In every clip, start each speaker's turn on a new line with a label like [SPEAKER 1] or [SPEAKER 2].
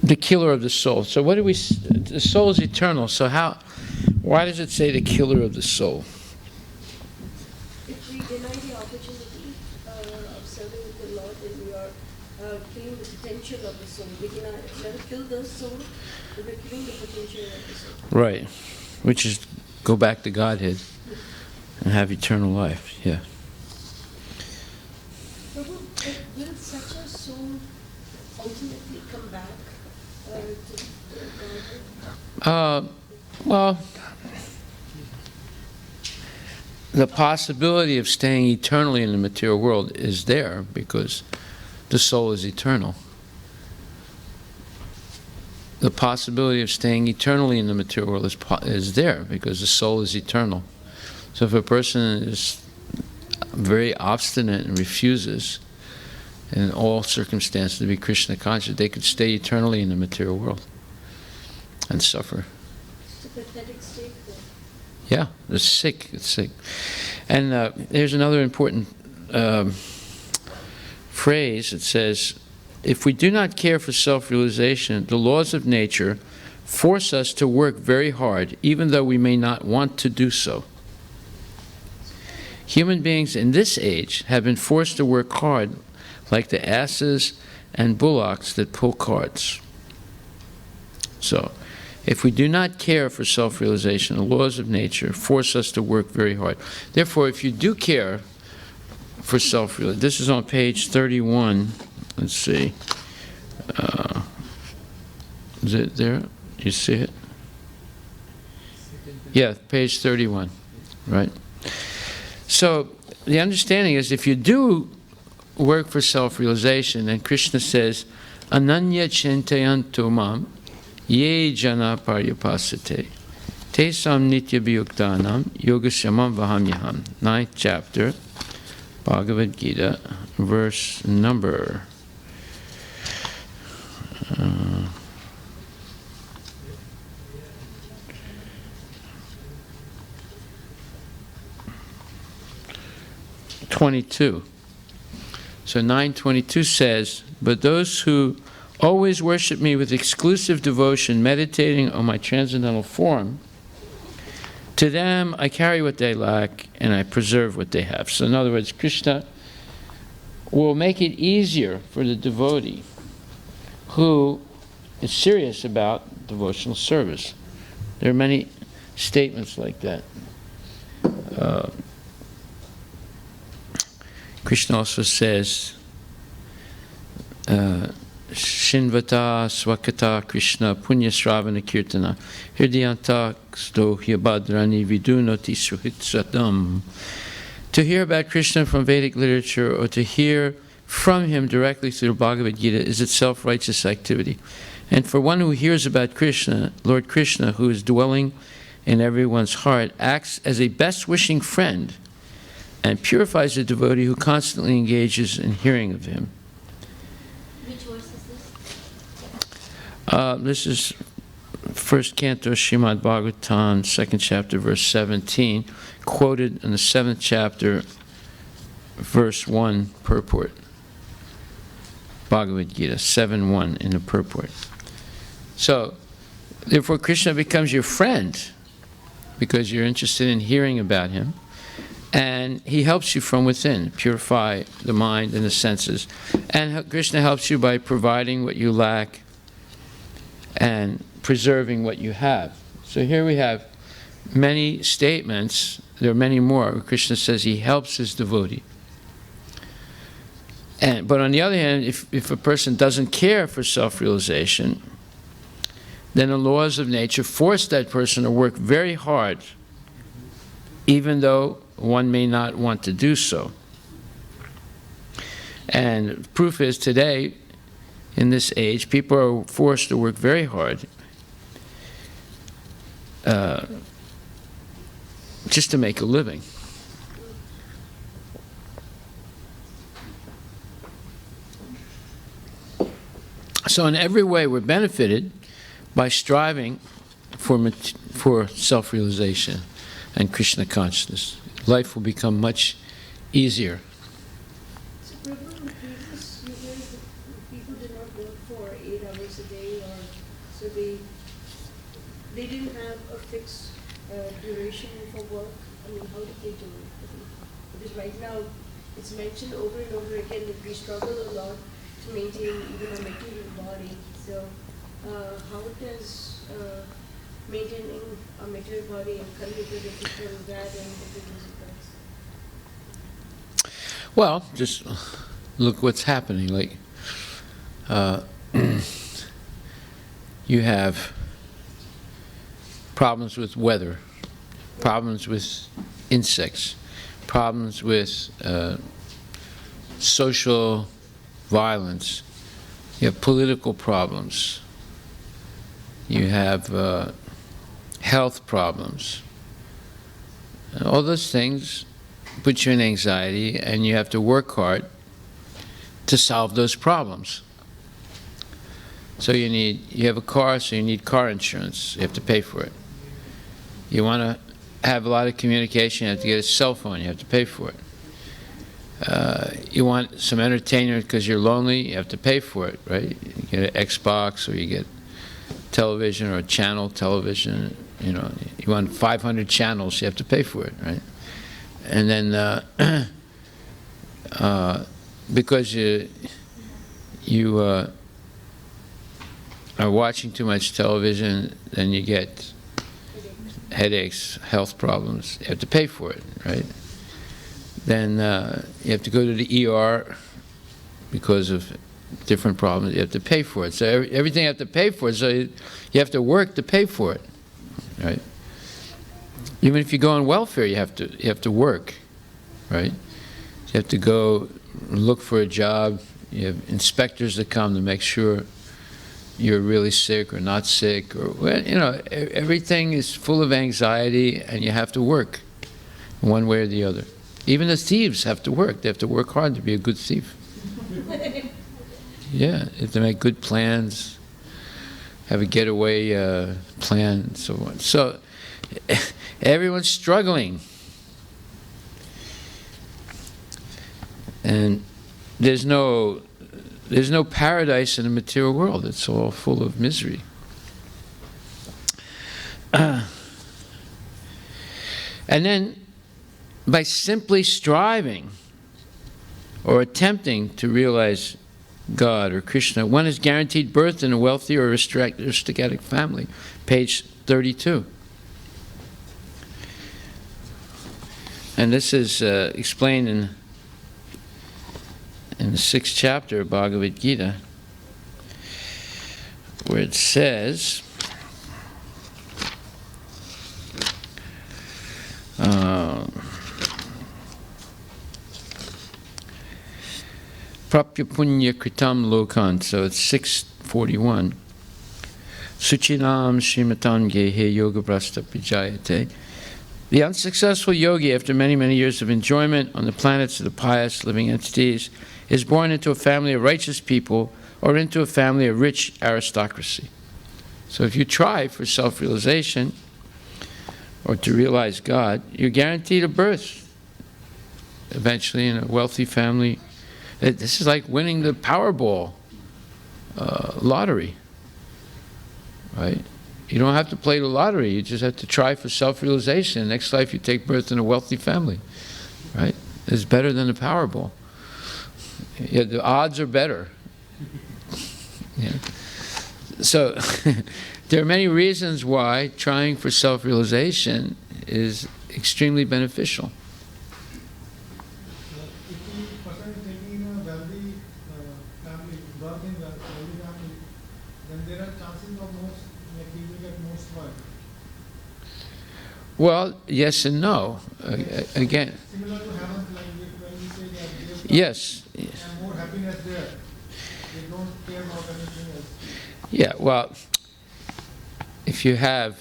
[SPEAKER 1] the killer of the soul. So what do we? The soul is eternal. So why does it say the killer of the soul?
[SPEAKER 2] If we deny the opportunity of serving the Lord, then we are killing the potential of the soul. We cannot let it kill the soul, but we're killing the potential of the soul.
[SPEAKER 1] Right, which is go back to Godhead and have eternal life. Yeah.
[SPEAKER 2] Prabhu, will such a soul ultimately come back to Godhead?
[SPEAKER 1] Well, the possibility of staying eternally in the material world is there because the soul is eternal. The possibility of staying eternally in the material world is there because the soul is eternal. So if a person is very obstinate and refuses in all circumstances to be Krishna conscious, they could stay eternally in the material world and suffer.
[SPEAKER 2] It's a pathetic state then.
[SPEAKER 1] Yeah, it's sick. It's sick. And there's another important phrase. It says, if we do not care for self-realization, the laws of nature force us to work very hard, even though we may not want to do so. Human beings in this age have been forced to work hard like the asses and bullocks that pull carts. So, if we do not care for self-realization, the laws of nature force us to work very hard. Therefore, if you do care for self-realization, this is on page 31. Let's see. Is it there? You see it? Yeah, page 31. Right? So, the understanding is if you do work for self-realization, then Krishna says, Ananya chintayantu mam ye jana paryapasate tesam nitya bhayuktanam yogashamam vahamyaham. 9th chapter, Bhagavad Gita, verse number 22. So 9:22 says, but those who always worship me with exclusive devotion, meditating on my transcendental form, to them I carry what they lack and I preserve what they have. So in other words, Krishna will make it easier for the devotee who is serious about devotional service. There are many statements like that. Krishna also says, Shinvata swakata Krishna punya sravana kirtana hirdiyanta sto hyabhadrani vidunoti suhitsadam. To hear about Krishna from Vedic literature or to hear from him directly through the Bhagavad Gita is itself righteous activity. And for one who hears about Krishna, Lord Krishna, who is dwelling in everyone's heart, acts as a best-wishing friend and purifies the devotee who constantly engages in hearing of him.
[SPEAKER 2] Which verse is this?
[SPEAKER 1] This is first canto, Srimad Bhagavatam, 2nd chapter, verse 17, quoted in the 7th chapter, verse 1, purport. Bhagavad Gita, 7:1 in the purport. So, therefore Krishna becomes your friend because you're interested in hearing about him. And he helps you from within, purify the mind and the senses. And Krishna helps you by providing what you lack and preserving what you have. So here we have many statements, there are many more, where Krishna says he helps his devotee. But on the other hand, if a person doesn't care for self-realization, then the laws of nature force that person to work very hard, even though one may not want to do so. And proof is today, in this age, people are forced to work very hard just to make a living. So in every way we're benefited by striving for self-realization and Krishna consciousness. Life will become much easier.
[SPEAKER 2] So Prabhu, in previous years, people did not work for 8 hours a day or so they didn't have a fixed duration for work. I mean, how did they do it? Because right now it's mentioned over and over again that we struggle a lot to maintain even a material body. So how does maintaining a material body and coming to the picture of that and the goodness of Christ?
[SPEAKER 1] Well, just look what's happening. Like, you have problems with weather, problems with insects, problems with social violence, you have political problems, you have health problems. And all those things put you in anxiety, and you have to work hard to solve those problems. So you have a car, so you need car insurance. You have to pay for it. You want to have a lot of communication, you have to get a cell phone, you have to pay for it. You want some entertainment because you're lonely, you have to pay for it, right? You get an Xbox, or you get television, or a channel television. You know, you want 500 channels, you have to pay for it, right? And then because you are watching too much television, then you get headaches, health problems. You have to pay for it, right? Then you have to go to the ER because of different problems. You have to pay for it. So everything you have to pay for. So you have to work to pay for it, right? Even if you go on welfare, you have to work, right? You have to go look for a job. You have inspectors that come to make sure you're really sick or not sick, or, well, you know, everything is full of anxiety, and you have to work one way or the other. Even the thieves have to work. They have to work hard to be a good thief. Yeah, they have to make good plans, have a getaway plan, and so on. So everyone's struggling. And there's no paradise in the material world. It's all full of misery. And then, by simply striving or attempting to realize God or Krishna, one is guaranteed birth in a wealthy or aristocratic family. Page 32. And this is explained in the 6th chapter of Bhagavad Gita, where it says, Prapya punya kritam lokan, so it's 641. Suchinam srimatam gehe yoga brasta pijayate. The unsuccessful yogi, after many, many years of enjoyment on the planets of the pious living entities, is born into a family of righteous people or into a family of rich aristocracy. So if you try for self-realization or to realize God, you're guaranteed a birth eventually in a wealthy family. This is like winning the Powerball lottery, right? You don't have to play the lottery. You just have to try for self-realization. Next life you take birth in a wealthy family, right? It's better than the Powerball. Yeah, the odds are better. Yeah. So there are many reasons why trying for self-realization is extremely beneficial.
[SPEAKER 3] If the person is taking in a wealthy family, birth in a wealthy family, then there are chances of most, like he will get most work.
[SPEAKER 1] Well, yes and no. Again.
[SPEAKER 3] Similar to heaven, like when we say that
[SPEAKER 1] Yes.
[SPEAKER 3] and more happiness there. They don't care about anything else.
[SPEAKER 1] Yeah, well, if you have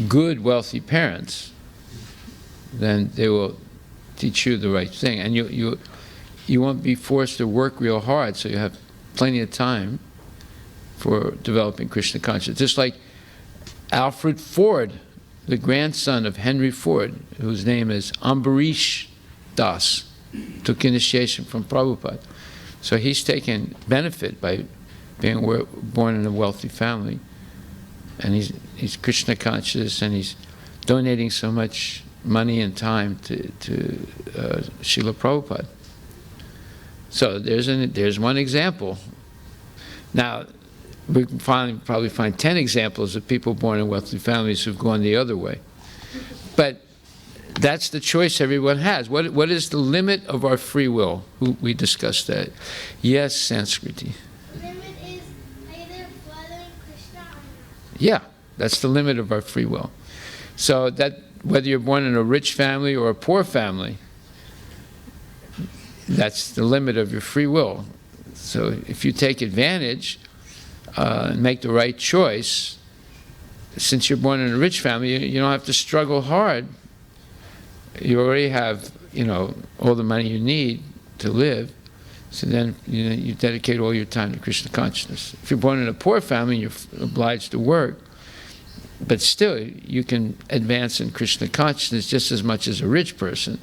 [SPEAKER 1] good, wealthy parents, then they will teach you the right thing. And you won't be forced to work real hard, so you have plenty of time for developing Krishna consciousness. Just like Alfred Ford, the grandson of Henry Ford, whose name is Ambarish Das, took initiation from Prabhupada. So he's taken benefit by being born in a wealthy family, and he's Krishna conscious, and he's donating so much money and time to Srila Prabhupada. So there's one example. Now, we can probably find 10 examples of people born in wealthy families who've gone the other way. But that's the choice everyone has. What is the limit of our free will? We discussed that. Yes, Sanskriti.
[SPEAKER 4] The limit is either following Krishna or not.
[SPEAKER 1] Yeah, that's the limit of our free will. So that whether you're born in a rich family or a poor family, that's the limit of your free will. So if you take advantage and make the right choice, since you're born in a rich family, you don't have to struggle hard. You already have, all the money you need to live. So then you dedicate all your time to Krishna consciousness. If you're born in a poor family, you're obliged to work. But still, you can advance in Krishna consciousness just as much as a rich person.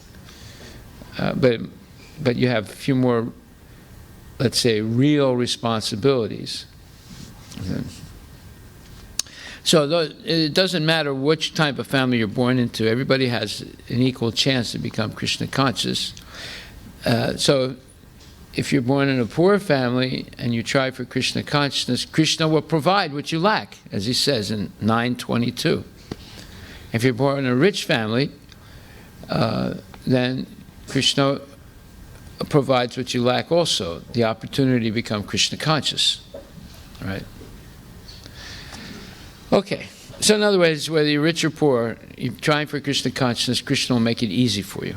[SPEAKER 1] But you have a few more, let's say, real responsibilities. So it doesn't matter which type of family you're born into. Everybody has an equal chance to become Krishna conscious. So if you're born in a poor family and you try for Krishna consciousness, Krishna will provide what you lack, as he says in 9:22. If you're born in a rich family, then Krishna provides what you lack also, the opportunity to become Krishna conscious. Right? Okay. So in other words, whether you're rich or poor, you're trying for Krishna consciousness, Krishna will make it easy for you.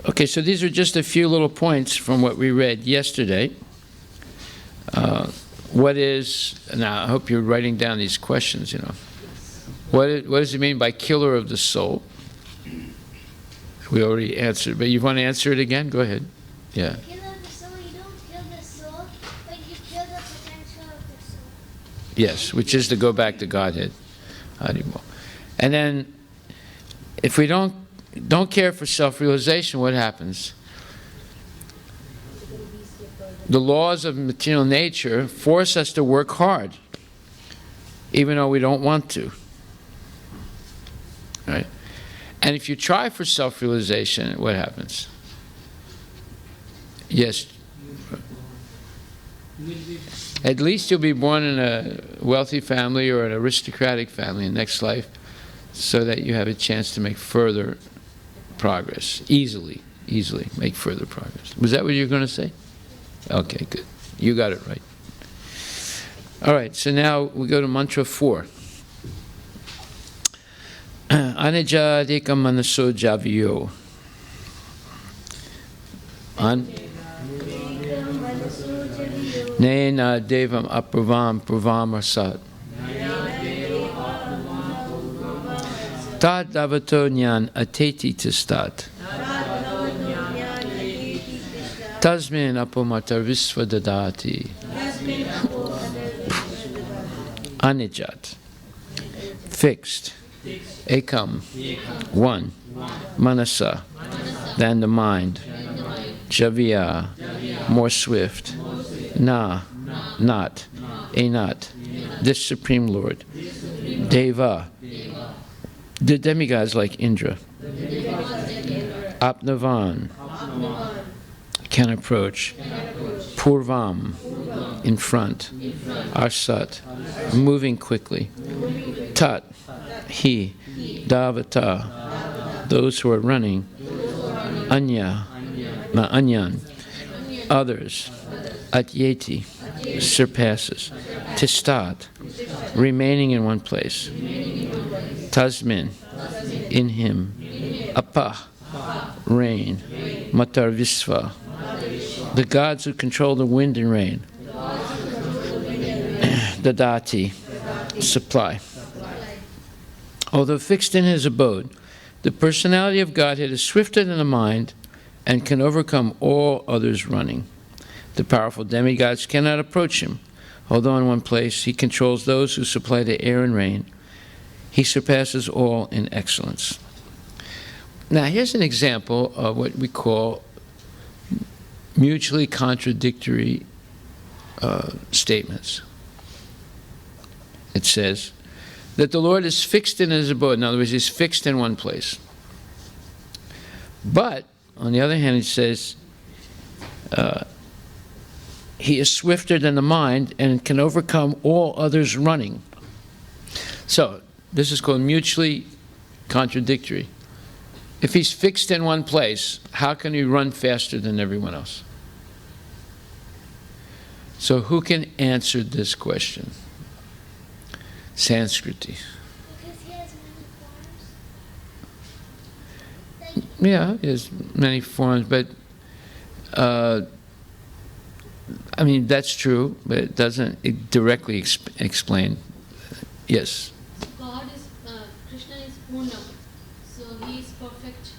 [SPEAKER 1] Okay, so these are just a few little points from what we read yesterday. Now I hope you're writing down these questions, What does it mean by killer of the soul? We already answered, but you want to answer it again? Go ahead. Yeah.
[SPEAKER 4] Kill of the soul, you don't kill the soul, but you kill the potential of the soul.
[SPEAKER 1] Yes, which is to go back to Godhead. Harivilas. And then, if we don't care for self-realization, what happens? The laws of material nature force us to work hard, even though we don't want to. Right? And if you try for self-realization, what happens? Yes. At least you'll be born in a wealthy family or an aristocratic family in the next life, so that you have a chance to make further progress. Easily make further progress. Was that what you were going to say? Okay, good. You got it right. All right, so now we go to mantra 4. Anija deka manaso javiyo. Nena devam apravam pravam rasat. Tad davato nyan ateti tistat. Tasmin apomatar visva dadati. Anijat. Fixed. Ekam. One. Manasa. Than the mind. Javya. More swift. Na. Not. Enat. This Supreme Lord. Deva. The demigods like Indra. Apnavan. Can approach. Purvam. In front. Arsat. Moving quickly. Tat. He. Davata. Those who are running. Anya. Anyan. Others. Atyeti. Surpasses. Tistat. Remaining in one place. Tasmin. In him. Apa. Rain. Matar Visva. The gods who control the wind and rain. Dadati. Supply. Although fixed in his abode, the personality of Godhead is swifter than the mind and can overcome all others running. The powerful demigods cannot approach him. Although in one place he controls those who supply the air and rain, he surpasses all in excellence. Now here's an example of what we call mutually contradictory statements. It says that the Lord is fixed in his abode. In other words, he's fixed in one place. But, on the other hand, it says, he is swifter than the mind and can overcome all others running. So, this is called mutually contradictory. If he's fixed in one place, how can he run faster than everyone else? So who can answer this question? Sanskriti.
[SPEAKER 4] Because he has many forms.
[SPEAKER 1] Yeah, he has many forms, but I mean, that's true, but it doesn't directly explain. Yes.
[SPEAKER 5] God is, Krishna is Purna, so he is perfect,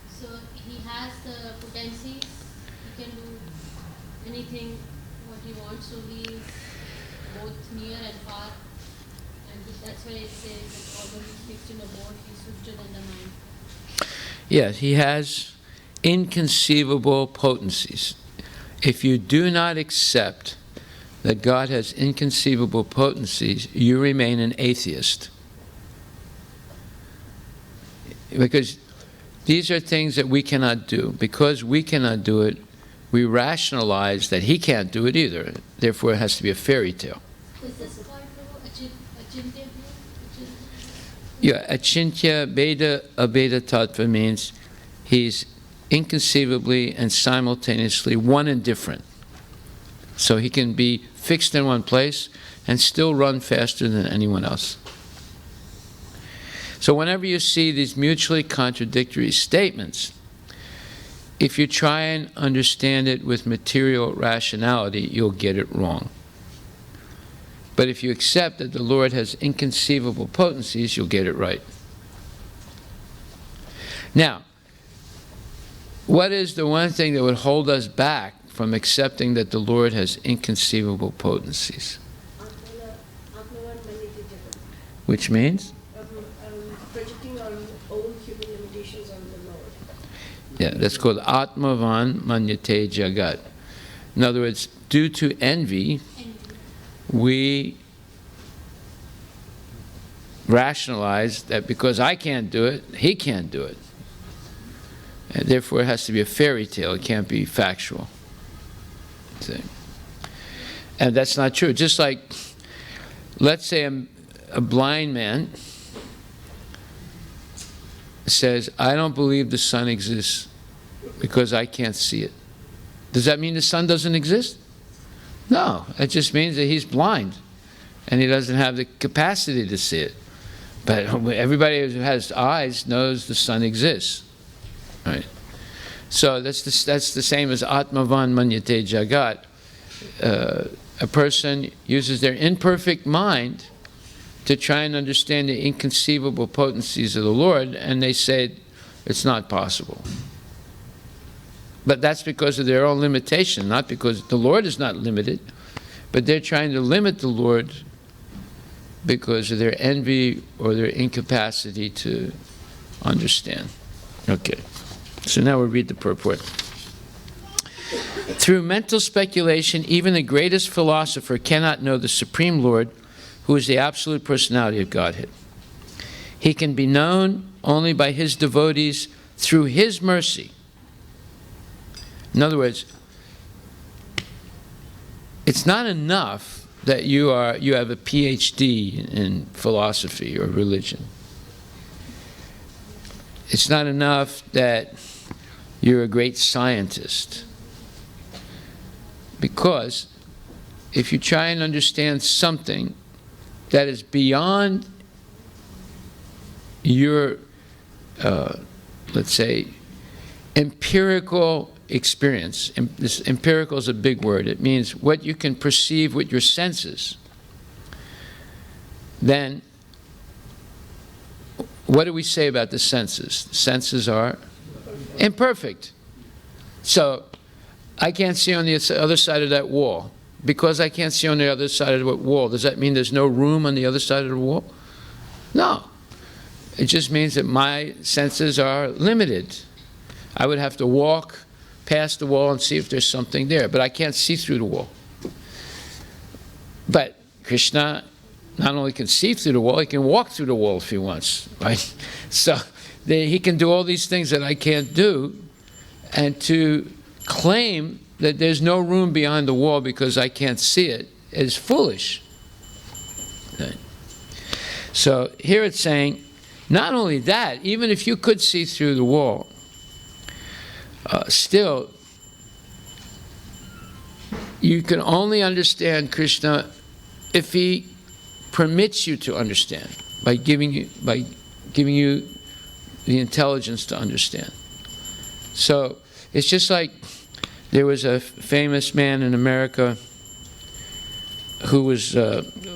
[SPEAKER 5] so he has the potencies, he can do anything what he wants, so he is both near and far, and that's why it says that although he's fixed in a board, he's swifter than the mind.
[SPEAKER 1] Yes, he has inconceivable potencies. If you do not accept that God has inconceivable potencies, you remain an atheist. Because these are things that we cannot do. Because we cannot do it, we rationalize that he can't do it either. Therefore, it has to be a fairy tale.
[SPEAKER 5] Is this called Achintya?
[SPEAKER 1] Yeah, Achintya Beda Abeda Tattva means he's inconceivably and simultaneously one and different. So he can be fixed in one place and still run faster than anyone else. So whenever you see these mutually contradictory statements, if you try and understand it with material rationality, you'll get it wrong. But if you accept that the Lord has inconceivable potencies, you'll get it right. Now, what is the one thing that would hold us back from accepting that the Lord has inconceivable potencies? Which means?
[SPEAKER 2] Projecting our own human limitations on the Lord.
[SPEAKER 1] Yeah, that's called Atmavan Manyate Jagat. In other words, due to envy, we rationalize that because I can't do it, he can't do it. And therefore, it has to be a fairy tale. It can't be factual. See? And that's not true. Just like, let's say a blind man says, I don't believe the sun exists because I can't see it. Does that mean the sun doesn't exist? No. It just means that he's blind and he doesn't have the capacity to see it. But everybody who has eyes knows the sun exists. Right. So that's the same as Atmavan Manyate Jagat. A person uses their imperfect mind to try and understand the inconceivable potencies of the Lord, and they say it's not possible. But that's because of their own limitation, not because the Lord is not limited, but they're trying to limit the Lord because of their envy or their incapacity to understand. Okay. So now we'll read the purport. Through mental speculation, even the greatest philosopher cannot know the Supreme Lord, who is the absolute personality of Godhead. He can be known only by his devotees through his mercy. In other words, it's not enough that you have a PhD in philosophy or religion. It's not enough that you're a great scientist. Because if you try and understand something that is beyond your, let's say, empirical experience, this empirical is a big word, it means what you can perceive with your senses, then what do we say about the senses? The senses are imperfect. So I can't see on the other side of that wall. Because I can't see on the other side of the wall, does that mean there's no room on the other side of the wall? No. It just means that my senses are limited. I would have to walk past the wall and see if there's something there, but I can't see through the wall. But Krishna not only can see through the wall, he can walk through the wall if he wants, right? So he can do all these things that I can't do, and to claim that there's no room behind the wall because I can't see it is foolish. Right? So here it's saying, not only that, even if you could see through the wall, still, you can only understand Krishna if he permits you to understand, by giving you the intelligence to understand. So it's just like there was a famous man in America who was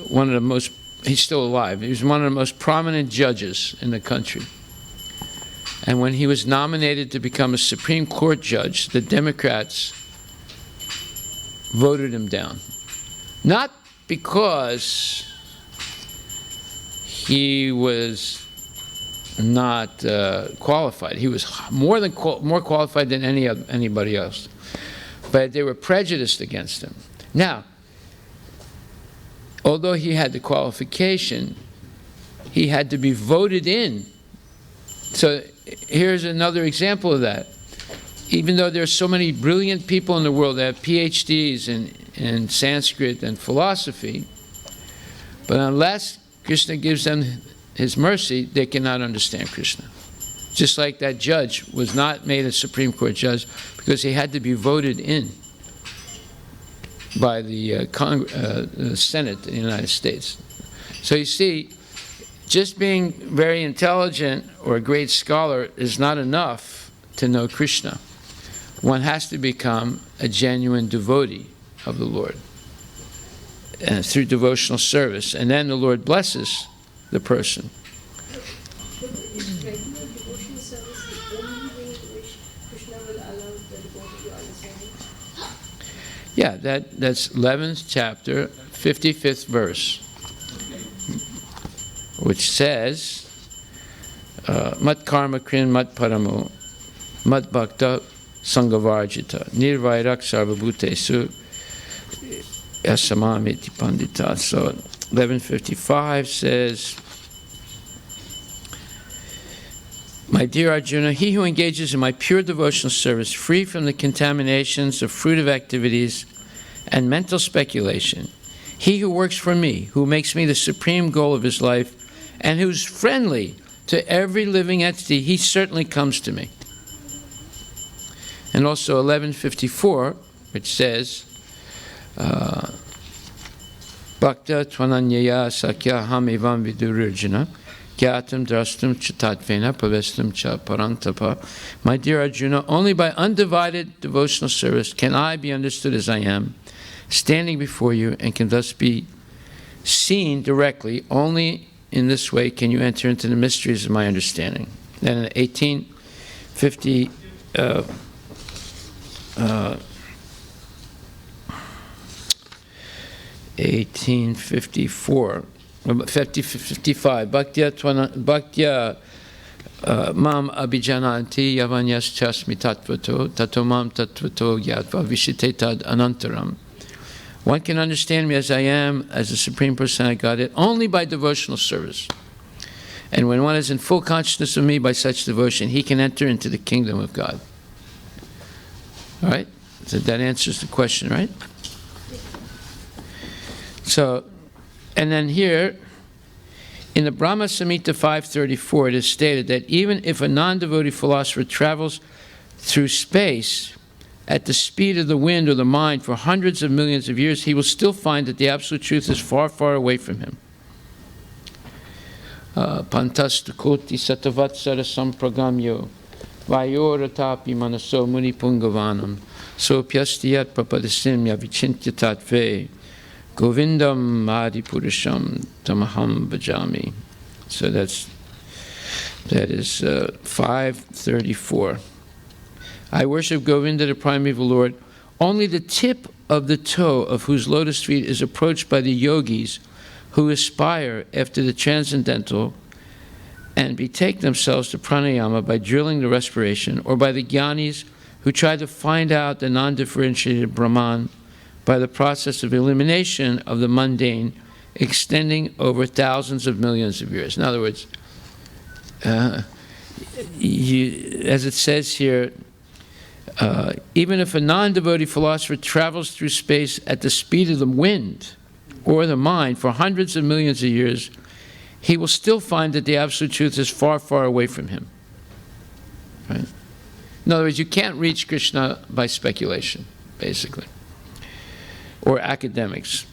[SPEAKER 1] one of the most, he's still alive, he was one of the most prominent judges in the country. And when he was nominated to become a Supreme Court judge, the Democrats voted him down. Not because he was not qualified. He was more qualified than anybody else. But they were prejudiced against him. Now, although he had the qualification, he had to be voted in. So here's another example of that. Even though there's so many brilliant people in the world that have PhDs in Sanskrit and philosophy, but unless Krishna gives them his mercy, they cannot understand Krishna. Just like that judge was not made a Supreme Court judge because he had to be voted in by the Senate in the United States. So you see, just being very intelligent or a great scholar is not enough to know Krishna. One has to become a genuine devotee of the Lord through devotional service, and then the Lord blesses the person.
[SPEAKER 2] But is regular devotional service the only way in which Krishna will allow the devotee to understand it?
[SPEAKER 1] Yeah, that's 11th chapter, 55th verse, which says, Mat karma krin mat paramo, mat bhakta sangavarjita, nirvairak sarvabhutesu yasamamiti pandita. So 1155 says, my dear Arjuna, he who engages in my pure devotional service, free from the contaminations of fruitive activities and mental speculation, he who works for me, who makes me the supreme goal of his life, and who's friendly to every living entity, he certainly comes to me. And also 1154, which says, Bhakta tvananyaya sakya ham evam vidururjana gyatam drastum chatatvena pavestam cha parantapa. My dear Arjuna, only by undivided devotional service can I be understood as I am, standing before you, and can thus be seen directly. Only in this way can you enter into the mysteries of my understanding. Then in 1850, 1854, 55, Bhaktya mam abhijananti yavanyas chasmi tattvato tatomam tattvato gyatva vishitetad anantaram. One can understand me as I am, as the Supreme Personality of Godhead, only by devotional service. And when one is in full consciousness of me by such devotion, he can enter into the kingdom of God. All right? So that answers the question, right? So, and then here, in the Brahma Samhita 534, it is stated that even if a non-devotee philosopher travels through space at the speed of the wind or the mind for hundreds of millions of years, he will still find that the absolute truth is far, far away from him. Pantastakoti satavatsara sampragamyo vayoratapi manaso muni pungavanam sopyastiyat papadasim yavichintya tatve Govindam Adi Purusham Tamaham Bhajami. So that is 534. I worship Govinda, the primeval Lord. Only the tip of the toe of whose lotus feet is approached by the yogis who aspire after the transcendental and betake themselves to pranayama by drilling the respiration, or by the jnanis who tried to find out the non-differentiated Brahman by the process of elimination of the mundane, extending over thousands of millions of years. In other words, as it says here, even if a non-devotee philosopher travels through space at the speed of the wind or the mind for hundreds of millions of years, he will still find that the absolute truth is far, far away from him. Right? In other words, you can't reach Krishna by speculation, basically, or academics.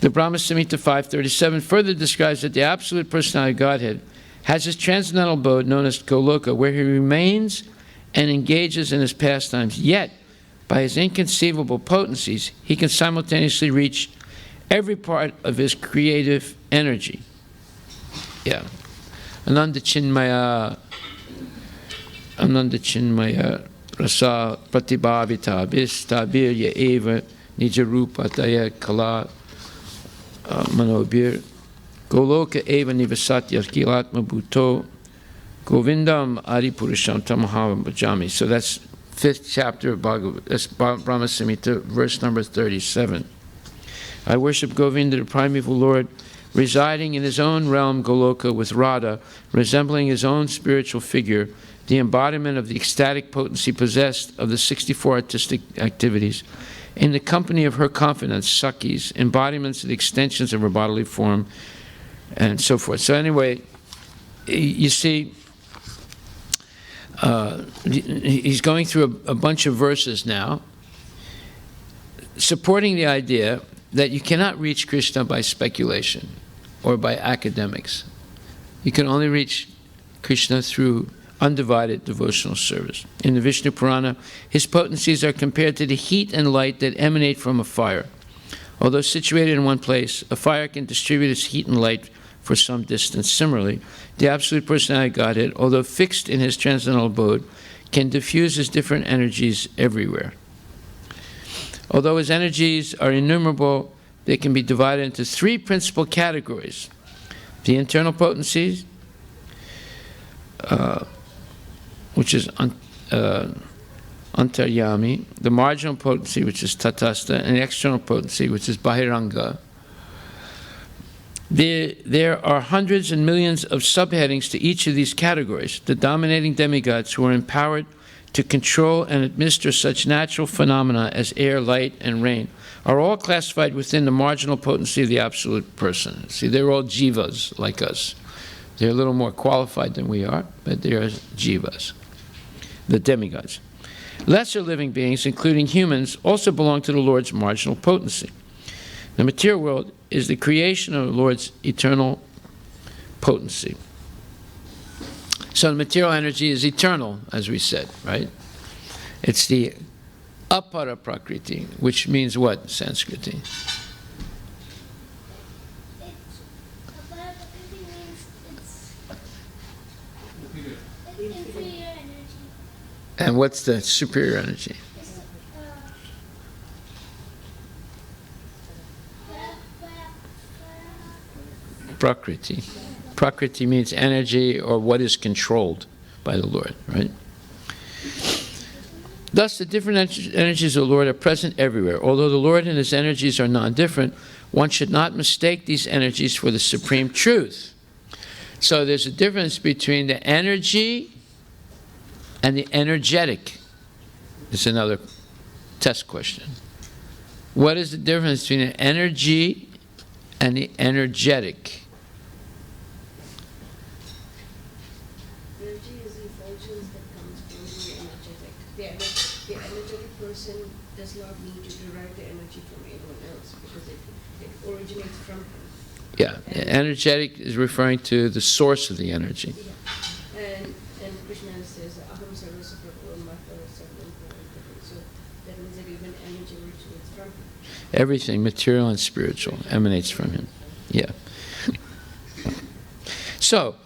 [SPEAKER 1] The Brahma Samhita 537 further describes that the absolute personality of Godhead has his transcendental abode known as Goloka, where he remains and engages in his pastimes. Yet, by his inconceivable potencies, he can simultaneously reach every part of his creative energy. Yeah. Ananda Chinmaya Rasa Pratibhavita Bhista Birya Eva Nijarupa Daya Kala Manobir Goloka Eva Nivasatya Kilatma Bhuto Govindam Adipurusham Tamahavam Bhajami. So that's 5th chapter of that's Brahma Samhita, verse number 37. I worship Govinda, the primeval Lord, residing in his own realm, Goloka, with Radha, resembling his own spiritual figure, the embodiment of the ecstatic potency possessed of the 64 artistic activities, in the company of her confidants, Sakhis, embodiments of the extensions of her bodily form, and so forth. So anyway, you see, he's going through a bunch of verses now, supporting the idea that you cannot reach Krishna by speculation or by academics. You can only reach Krishna through undivided devotional service. In the Vishnu Purana, his potencies are compared to the heat and light that emanate from a fire. Although situated in one place, a fire can distribute its heat and light for some distance. Similarly, the absolute personality of Godhead, although fixed in his transcendental abode, can diffuse his different energies everywhere. Although his energies are innumerable, they can be divided into 3 principal categories: the internal potencies, which is antaryami, the marginal potency, which is tatastha, and the external potency, which is bahiranga. There are hundreds and millions of subheadings to each of these categories. The dominating demigods, who are empowered to control and administer such natural phenomena as air, light, and rain, are all classified within the marginal potency of the absolute person. See, they're all jivas like us. They're a little more qualified than we are, but they're jivas, the demigods. Lesser living beings, including humans, also belong to the Lord's marginal potency. The material world is the creation of the Lord's eternal potency. So the material energy is eternal, as we said, right? It's the apara prakriti, which means what in Sanskrit?
[SPEAKER 4] Inferior energy.
[SPEAKER 1] And what's the superior energy?
[SPEAKER 4] It's,
[SPEAKER 1] Prakriti. Prakriti means energy or what is controlled by the Lord, right? Thus, the different energies of the Lord are present everywhere. Although the Lord and his energies are non-different, one should not mistake these energies for the supreme truth. So there's a difference between the energy and the energetic. It's another test question. What is the difference between the energy and the energetic?
[SPEAKER 2] Energy is the functions that comes from the energetic. The energetic person does not need to derive the energy from anyone else because it originates from him.
[SPEAKER 1] Yeah, energetic is referring to the source of the energy.
[SPEAKER 2] Yeah. And Krishna says, Aham sarvasya prabhu mata sarvam pravartate. So that means that even energy originates from him.
[SPEAKER 1] Everything, material and spiritual, emanates from him. Yeah. So,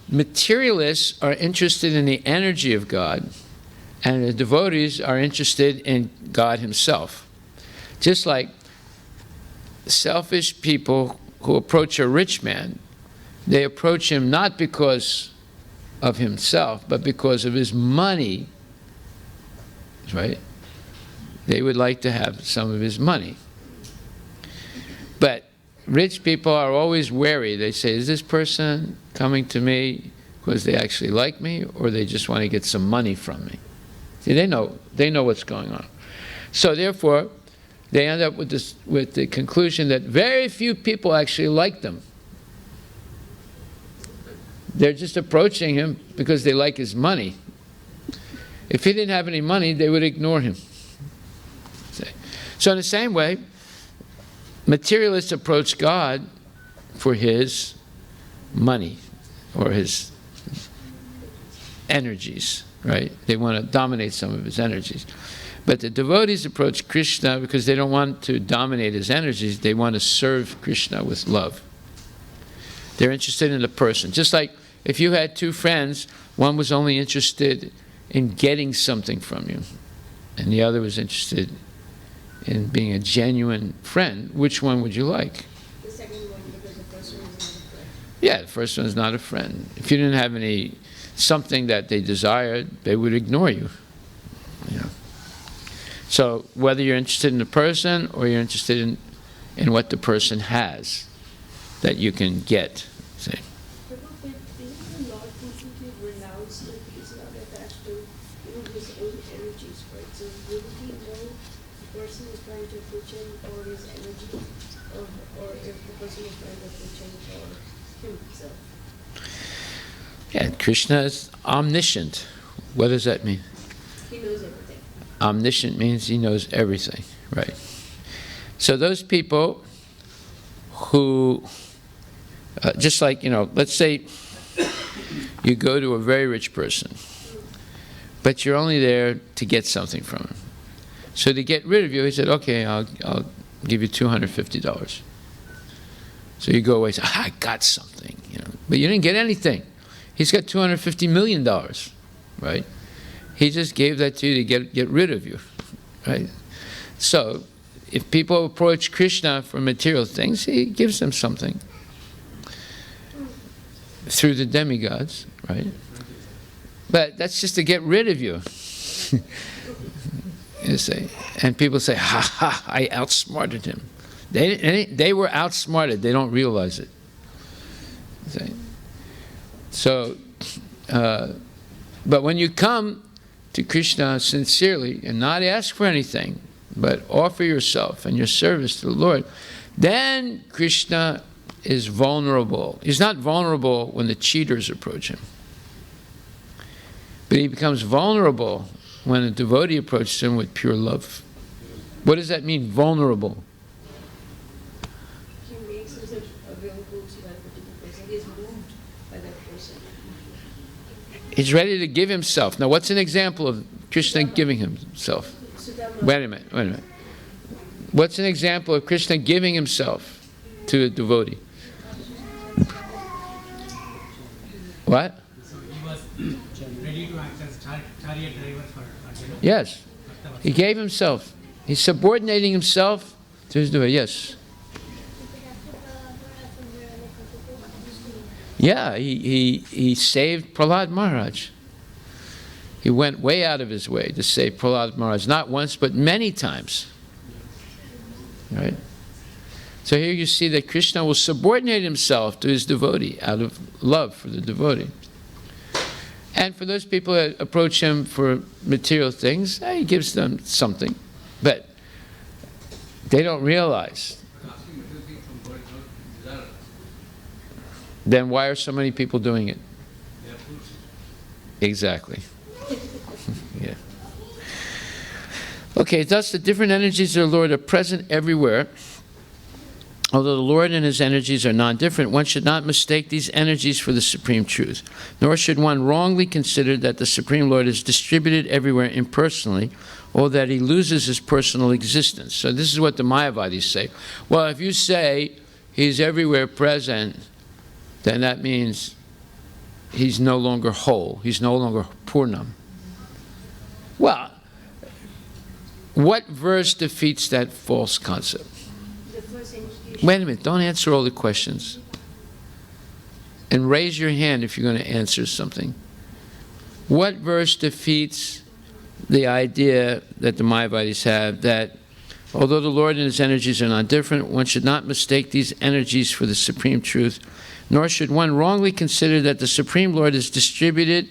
[SPEAKER 1] materialists are interested in the energy of God, and the devotees are interested in God himself. Just like selfish people who approach a rich man, they approach him not because of himself, but because of his money right? They would like to have some of his money. But rich people are always wary. They say, is this person coming to me because they actually like me, or they just want to get some money from me? See, they know what's going on. So therefore, they end up with the conclusion that very few people actually like them. They're just approaching him because they like his money. If he didn't have any money, they would ignore him. So in the same way, materialists approach God for his money or his energies, right? They want to dominate some of his energies. But the devotees approach Krishna because they don't want to dominate his energies. They want to serve Krishna with love. They're interested in the person. Just like if you had two friends, one was only interested in getting something from you, and the other was interested in being a genuine friend, which one would you like?
[SPEAKER 2] The second one, because the first one is not a friend.
[SPEAKER 1] Yeah, the first one is not a friend. If you didn't have something that they desired, they would ignore you. Yeah. So whether you're interested in the person or you're interested in what the person has that you can get, say.
[SPEAKER 2] Prabhu, isn't the Lord completely renounced that he is not attached to his own energies, right? So wouldn't he know the person is trying to approach him for his energy, or if the person is trying to approach him for himself?
[SPEAKER 1] Yeah, Krishna is omniscient. What does that mean?
[SPEAKER 2] He knows everything.
[SPEAKER 1] Omniscient means he knows everything, right? So those people who, just like, let's say you go to a very rich person, but you're only there to get something from him. So to get rid of you, he said, okay, I'll give you $250. So you go away and say, I got something, but you didn't get anything. He's got $250 million, right? He just gave that to you to get rid of you, right? So if people approach Krishna for material things, he gives them something through the demigods, right? But that's just to get rid of you. You say, and people say, ha ha, I outsmarted him. They were outsmarted. They don't realize it. So, but when you come to Krishna sincerely and not ask for anything, but offer yourself and your service to the Lord, then Krishna is vulnerable. He's not vulnerable when the cheaters approach him, but he becomes vulnerable when a devotee approaches him with pure love. What does that mean, vulnerable?
[SPEAKER 2] He makes himself available to that particular person. He is moved by that person.
[SPEAKER 1] He's ready to give himself. Now, what's an example of Krishna giving himself? Wait a minute. What's an example of Krishna giving himself to a devotee? What?
[SPEAKER 6] So he was ready to act as chariot driver for Arjuna.
[SPEAKER 1] Yes. He gave himself. He's subordinating himself to his devotee. Yes. Yeah, he saved Prahlad Maharaj. He went way out of his way to save Prahlad Maharaj, not once, but many times. Right? So here you see that Krishna will subordinate himself to his devotee out of love for the devotee. And for those people that approach him for material things, he gives them something. But they don't realize. Then why are so many people doing it? Exactly. Yeah. Okay, thus the different energies of the Lord are present everywhere. Although the Lord and his energies are non-different, one should not mistake these energies for the supreme truth. Nor should one wrongly consider that the Supreme Lord is distributed everywhere impersonally, or that he loses his personal existence. So this is what the Mayavadis say. Well, if you say he's everywhere present, then that means he's no longer whole. He's no longer Purnam. Well, what verse defeats that false concept?
[SPEAKER 2] The first indication.
[SPEAKER 1] Wait a minute, don't answer all the questions. And raise your hand if you're going to answer something. What verse defeats the idea that the Mayavadis have that although the Lord and his energies are not different, one should not mistake these energies for the supreme truth, nor should one wrongly consider that the Supreme Lord is distributed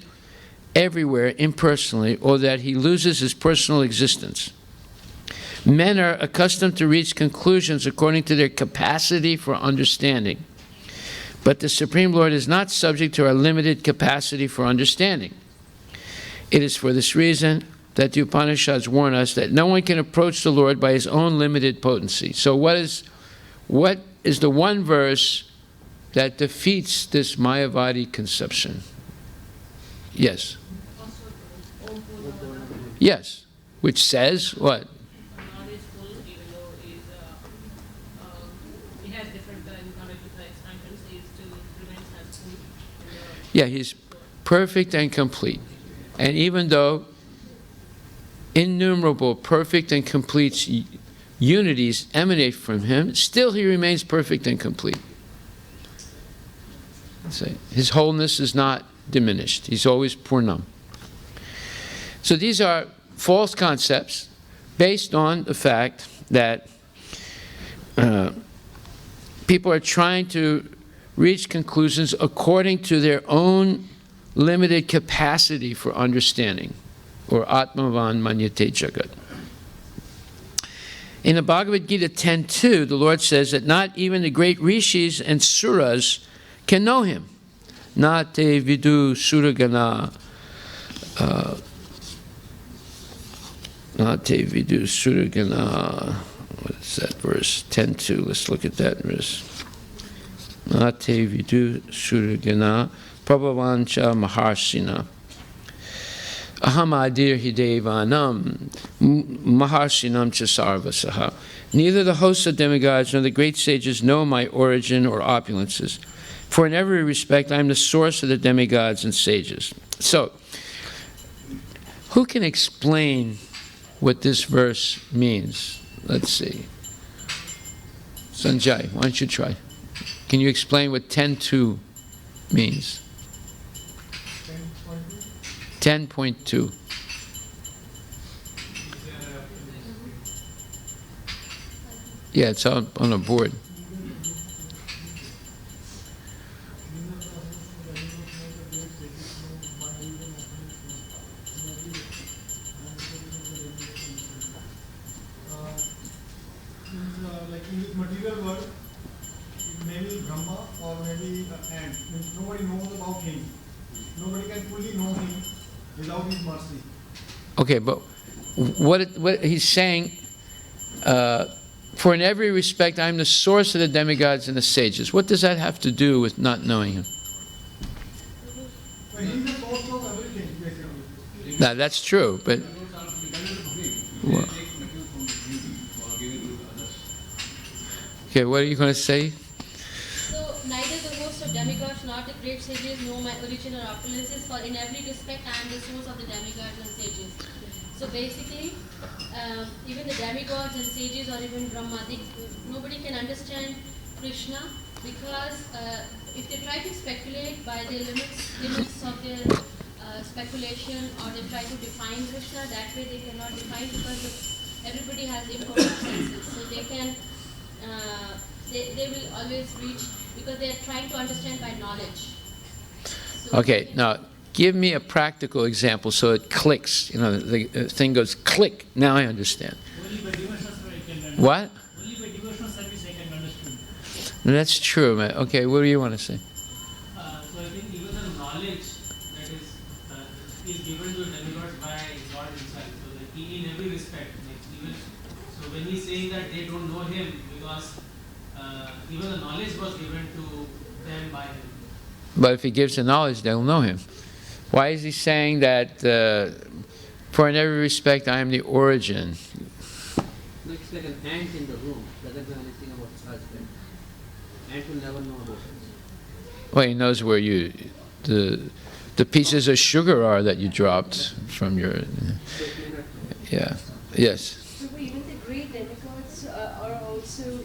[SPEAKER 1] everywhere impersonally, or that he loses his personal existence. Men are accustomed to reach conclusions according to their capacity for understanding. But the Supreme Lord is not subject to our limited capacity for understanding. It is for this reason that the Upanishads warn us that no one can approach the Lord by his own limited potency. So what is the one verse that defeats this Mayavadi conception? Yes. Yes. Which says what?
[SPEAKER 7] Knowledge full, even though he has different knowledge with the expansions, he still remains as full.
[SPEAKER 1] Yeah, he's perfect and complete. And even though innumerable perfect and complete unities emanate from him, still he remains perfect and complete. So his wholeness is not diminished. He's always Purnam. So these are false concepts based on the fact that people are trying to reach conclusions according to their own limited capacity for understanding, or Atmavan Manyate Jagat. In the Bhagavad Gita 10.2, the Lord says that not even the great rishis and suras can know him. Na te vidu suragana. Na te vidu suragana. What is that verse? 10.2. Let's look at that verse. Na te vidu suragana. Prabhavancha maharshina. Ahamadir hidevanam maharshinam chasarvasaha. Neither the hosts of demigods nor the great sages know my origin or opulences. For in every respect I am the source of the demigods and sages. So, who can explain what this verse means? Let's see. Sanjay, why don't you try? Can you explain what 10.2 means? 10.2. Yeah, it's on a board.
[SPEAKER 3] Like in this material world, maybe Brahma or maybe ant. Nobody knows about him. Nobody can fully know him without his mercy.
[SPEAKER 1] Okay, but what he's saying, for in every respect I am the source of the demigods and the sages. What does that have to do with not knowing him?
[SPEAKER 3] But he's the source of everything, basically.
[SPEAKER 1] Now, that's true, but... Well, okay, what are you going to say?
[SPEAKER 5] So neither the host of demigods nor the great sages know my origin or opulences, for in every respect I am the source of the demigods and sages. So basically, even the demigods and sages or even Brahma, nobody can understand Krishna, because if they try to speculate by the limits of their speculation, or they try to define Krishna, that way they cannot define, because everybody has imperfect senses. So they can, they will always reach, because they are trying to understand by knowledge. So
[SPEAKER 1] Okay, now, give me a practical example so it clicks. You know, the thing goes click. Now I understand.
[SPEAKER 6] Only by devotional service I can understand.
[SPEAKER 1] What?
[SPEAKER 6] Only by devotional service I can understand.
[SPEAKER 1] That's true, man. Okay, what do you want to say?
[SPEAKER 6] So I think even the knowledge that is given to demigods by God himself. So like in every respect, like even so when he's saying that they don't know him, because even the knowledge was given to them by him.
[SPEAKER 1] But if he gives the knowledge, they'll know him. Why is he saying that, for in every respect I am the origin?
[SPEAKER 8] No, it's like an ant in the room, doesn't know anything about his husband. Ant will never know about it.
[SPEAKER 1] Well, he knows where the pieces of sugar are that you dropped from your... Yeah. Yes.
[SPEAKER 2] So even the great demigods are also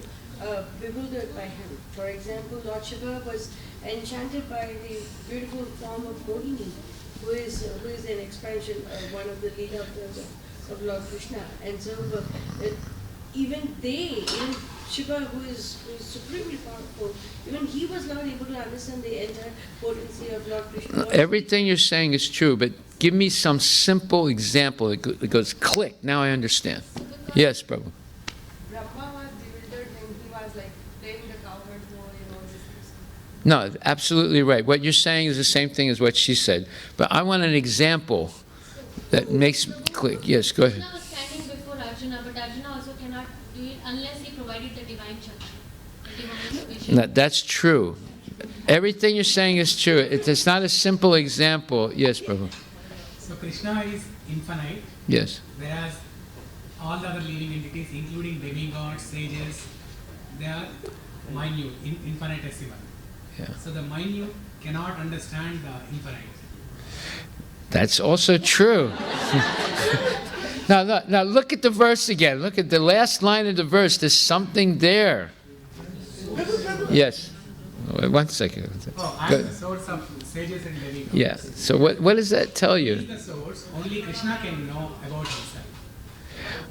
[SPEAKER 2] bewildered by him. For example, Lord Shiva was enchanted by the beautiful form of Mohini. who is an expansion, one of the lead of Lord Krishna. And so even Shiva, who is supremely powerful, even he was not able to understand the entire potency of Lord Krishna.
[SPEAKER 1] Everything you're saying is true, but give me some simple example. It goes click. Now I understand. Yes, Prabhu.
[SPEAKER 9] Brahma was bewildered when he was like playing the cowherd mode and all these things.
[SPEAKER 1] No, absolutely right. What you're saying is the same thing as what she said. But I want an example that makes click. Yes, go ahead.
[SPEAKER 5] Krishna was standing before Arjuna, but Arjuna also cannot do it unless he provided the divine Shakti, the divine vision.
[SPEAKER 1] No, that's true. Everything you're saying is true. It's not a simple example. Yes, Prabhu.
[SPEAKER 10] So Krishna is infinite,
[SPEAKER 1] Yes.
[SPEAKER 10] whereas all the other living entities, including demigods, sages, they are minute, infinitesimal.
[SPEAKER 1] Yeah.
[SPEAKER 10] So the minute cannot understand the infinite.
[SPEAKER 1] That's also true. Now look at the verse again. Look at the last line of the verse. There's something there. Yes. One second.
[SPEAKER 10] Oh, I am the source of sages and demigods.
[SPEAKER 1] Yeah. So what does that tell
[SPEAKER 10] He
[SPEAKER 1] you?
[SPEAKER 10] is the source. Only Krishna can know about himself.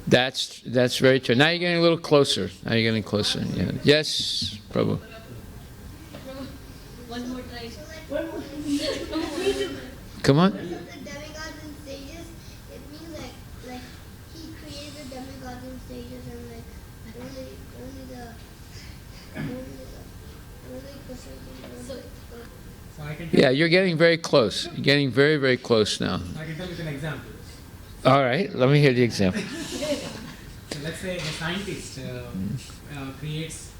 [SPEAKER 1] That's very true. Now you're getting a little closer. Now you're getting closer. Yeah. Yes, Prabhu.
[SPEAKER 5] One more try.
[SPEAKER 1] Come on.
[SPEAKER 4] The demigods and sages, it means like he created demigods and sages and like only Krishna can know.
[SPEAKER 10] So I can tell,
[SPEAKER 1] Yeah, you're getting very close. You're getting very, very close now.
[SPEAKER 10] I can tell you an example.
[SPEAKER 1] All right. Let me hear the example.
[SPEAKER 10] So let's say a scientist creates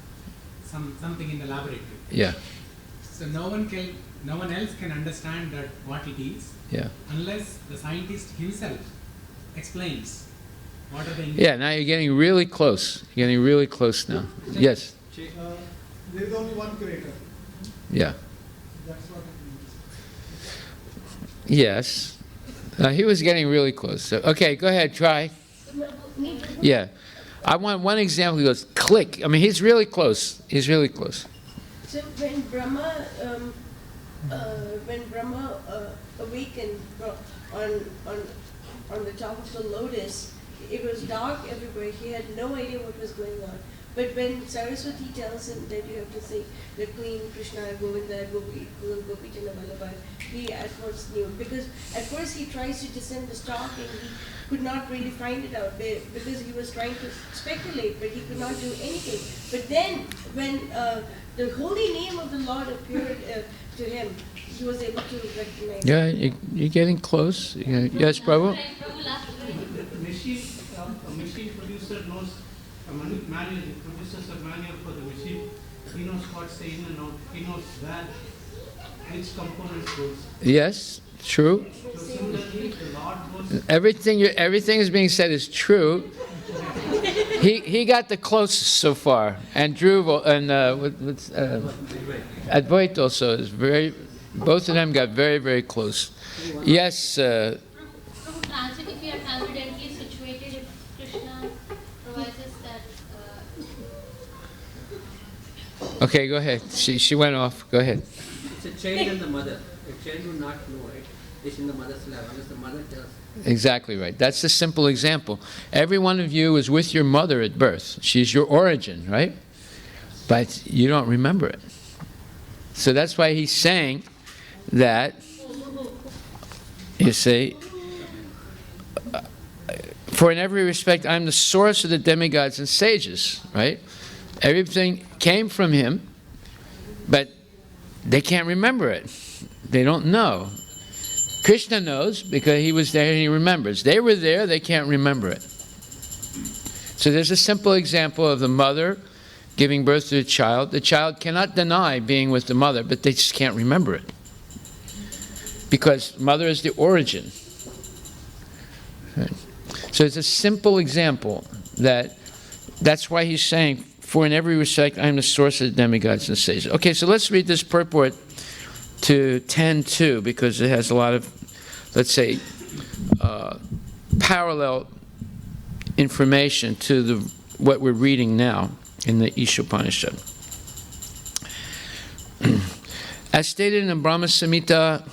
[SPEAKER 10] something in the laboratory.
[SPEAKER 1] Yeah.
[SPEAKER 10] So no one else can understand that what it is
[SPEAKER 1] Yeah.
[SPEAKER 10] unless the scientist himself explains what are the
[SPEAKER 1] Yeah. Now you're getting really close. You're getting really close now. Yes.
[SPEAKER 3] There is only one creator.
[SPEAKER 1] Yeah.
[SPEAKER 3] That's what it means.
[SPEAKER 1] Yes. He was getting really close. So, okay, go ahead, try. Yeah. I want one example. He goes, click. I mean, he's really close. He's really close.
[SPEAKER 2] So when Brahma awakened on the top of the lotus, it was dark everywhere. He had no idea what was going on. But when Saraswati tells him that you have to say the Queen, Krishna, Govinda, Gopi, Gopijana Vallabha, he at first knew. Because at first he tries to descend the stalk and he could not really find it out because he was trying to speculate, but he could not do anything. But then when the holy name of the Lord appeared to him, he was able to recognize
[SPEAKER 1] Yeah,
[SPEAKER 2] it.
[SPEAKER 1] you're getting close. Yes, Prabhu?
[SPEAKER 5] Prabhu, last try.
[SPEAKER 6] A machine producer knows, a manual produces a manual for the machine. He knows what's in and out. He knows where which components goes.
[SPEAKER 1] Yes, true.
[SPEAKER 6] So similarly, the Lord knows.
[SPEAKER 1] Everything is being said is true. He got the closest so far, and Dhruv and Advait also is very. Both of them got very, very close. Yes.
[SPEAKER 5] Prabhu, transit, if we are transcendently situated, if Krishna provides us that.
[SPEAKER 1] Okay, go ahead. She went off. Go ahead.
[SPEAKER 8] It's a child and the mother. A child would not know it. It's in the mother's lap unless the mother tells.
[SPEAKER 1] Exactly right. That's a simple example. Every one of you is with your mother at birth. She's your origin, right? But you don't remember it. So that's why he's saying that, you see, for in every respect, I'm the source of the demigods and sages, right? Everything came from him, but they can't remember it. They don't know. Krishna knows because he was there and he remembers. They were there, they can't remember it. So there's a simple example of the mother giving birth to a child. The child cannot deny being with the mother, but they just can't remember it. Because mother is the origin. Right. So it's a simple example that's why he's saying, for in every respect I am the source of the demigods and sages. Okay, so let's read this purport to 10.2 because it has a lot of, let's say, parallel information to what we're reading now in the Isopanisad. As stated in the Brahma Samhita,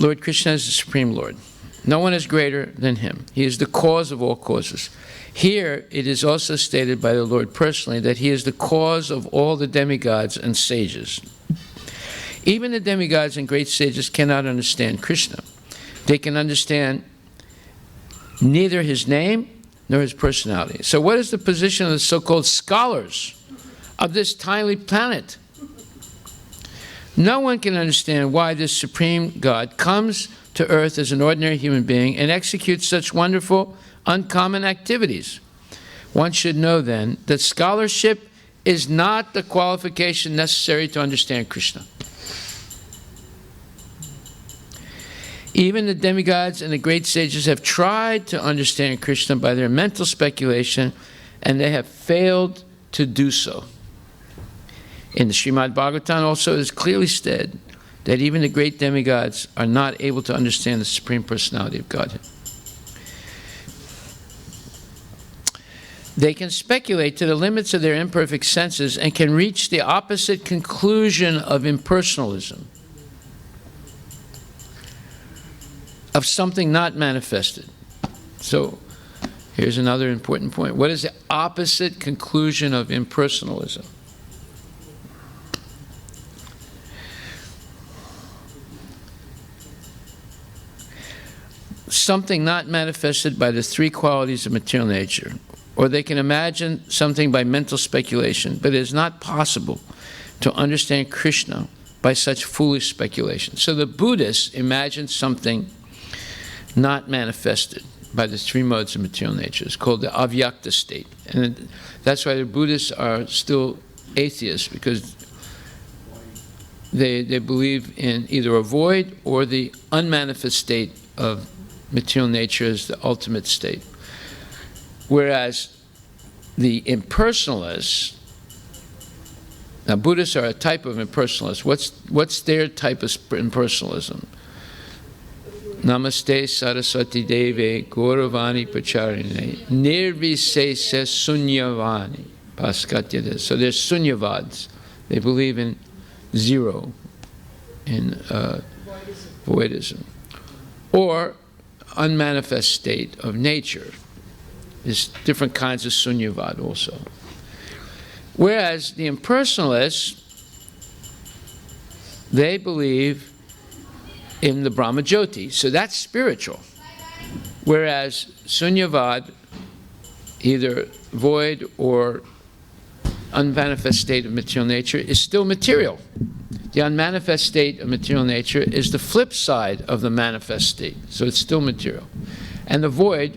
[SPEAKER 1] Lord Krishna is the Supreme Lord. No one is greater than him. He is the cause of all causes. Here, it is also stated by the Lord personally that he is the cause of all the demigods and sages. Even the demigods and great sages cannot understand Krishna. They can understand neither his name nor his personality. So what is the position of the so-called scholars of this tiny planet? No one can understand why this supreme God comes to earth as an ordinary human being and executes such wonderful, uncommon activities. One should know then that scholarship is not the qualification necessary to understand Krishna. Even the demigods and the great sages have tried to understand Krishna by their mental speculation, and they have failed to do so. In the Srimad Bhagavatam also it is clearly stated that even the great demigods are not able to understand the Supreme Personality of Godhead. They can speculate to the limits of their imperfect senses and can reach the opposite conclusion of impersonalism, of something not manifested. So, here's another important point. What is the opposite conclusion of impersonalism? Something not manifested by the three qualities of material nature. Or they can imagine something by mental speculation, but it is not possible to understand Krishna by such foolish speculation. So the Buddhists imagine something not manifested by the three modes of material nature. It's called the avyakta state. And that's why the Buddhists are still atheists, because they believe in either a void or the unmanifest state of material nature as the ultimate state. Whereas the impersonalists, now Buddhists are a type of impersonalist. What's their type of impersonalism? Namaste Saraswati Deve Gauravani Pacharine Nirvisesa Sunyavani Paskatyada. So they're Sunyavads. They believe in zero, in voidism. Or unmanifest state of nature. There's different kinds of Sunyavad also. Whereas the impersonalists, they believe in the Brahmajyoti. So that's spiritual. Whereas Sunyavad, either void or unmanifest state of material nature, is still material. The unmanifest state of material nature is the flip side of the manifest state. So it's still material. And the void,